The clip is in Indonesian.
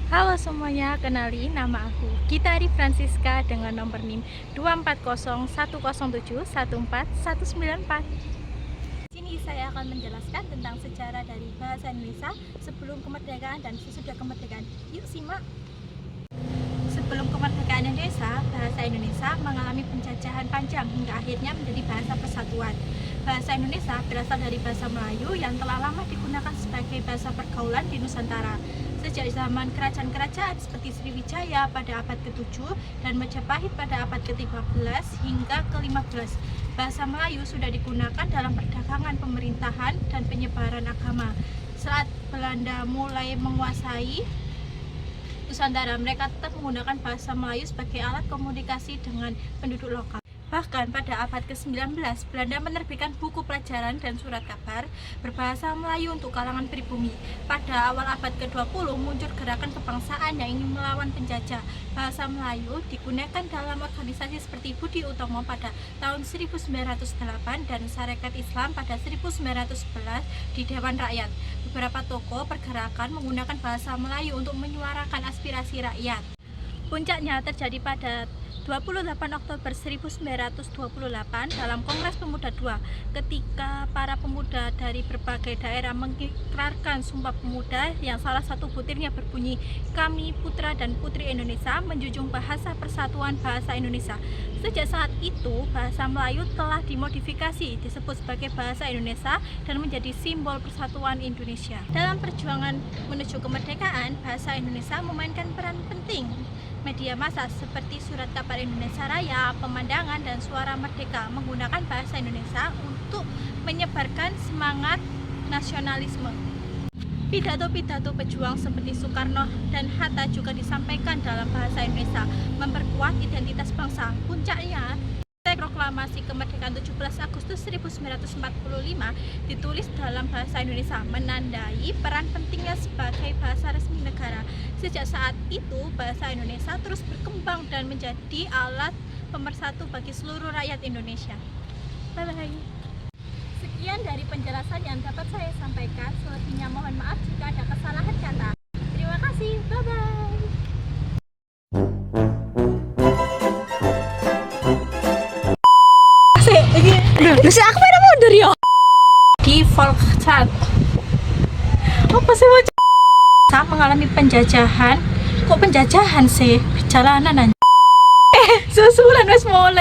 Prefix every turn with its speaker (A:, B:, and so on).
A: Halo semuanya, kenalin nama aku Gita Ari Francisca dengan nomor NIM 2401071414194. Di sini saya akan menjelaskan tentang sejarah dari bahasa Indonesia sebelum kemerdekaan dan sesudah kemerdekaan. Yuk simak. Sebelum kemerdekaan Indonesia, bahasa Indonesia mengalami penjajahan panjang hingga akhirnya menjadi bahasa persatuan. Bahasa Indonesia berasal dari bahasa Melayu yang telah lama digunakan sebagai bahasa pergaulan di Nusantara. Sejak zaman kerajaan-kerajaan seperti Sriwijaya pada abad ke-7 dan Majapahit pada abad ke-13 hingga ke-15, bahasa Melayu sudah digunakan dalam perdagangan, pemerintahan, dan penyebaran agama. Saat Belanda mulai menguasai Nusantara, mereka tetap menggunakan bahasa Melayu sebagai alat komunikasi dengan penduduk lokal. Bahkan pada abad ke-19, Belanda menerbitkan buku pelajaran dan surat kabar berbahasa Melayu untuk kalangan pribumi. Pada awal abad ke-20 muncul gerakan kebangsaan yang ingin melawan penjajah. Bahasa Melayu digunakan dalam organisasi seperti Budi Utomo pada tahun 1908 dan Sarekat Islam pada 1911 di Dewan Rakyat. Beberapa tokoh pergerakan menggunakan bahasa Melayu untuk menyuarakan aspirasi rakyat. Puncaknya terjadi pada 28 Oktober 1928 dalam Kongres Pemuda II, ketika para pemuda dari berbagai daerah mengikrarkan Sumpah Pemuda yang salah satu butirnya berbunyi, "Kami putra dan putri Indonesia menjunjung bahasa persatuan bahasa Indonesia." Sejak saat itu, bahasa Melayu telah dimodifikasi disebut sebagai bahasa Indonesia dan menjadi simbol persatuan Indonesia. Dalam perjuangan menuju kemerdekaan, bahasa Indonesia memainkan peran penting. Media massa seperti Surat Kabar Indonesia Raya, Pemandangan, dan Suara Merdeka menggunakan bahasa Indonesia untuk menyebarkan semangat nasionalisme. Pidato-pidato pejuang seperti Soekarno dan Hatta juga disampaikan dalam bahasa Indonesia, memperkuat identitas bangsa. Puncaknya, Proklamasi Kemerdekaan 17 Agustus 1945 ditulis dalam bahasa Indonesia, menandai peran pentingnya sebagai bahasa resmi negara. Sejak saat itu, bahasa Indonesia terus berkembang dan menjadi alat pemersatu bagi seluruh rakyat Indonesia. Bye-bye. Sekian dari penjelasan yang dapat saya sampaikan. Selebihnya mohon maaf jika ada kesalahan kata. Terima kasih. Bye-bye. Terus aku pada mundur ya di Volkswagen. Apa sih saya mengalami penjajahan? Kok penjajahan sih? Perjalanan aja. Susulan wes mulai.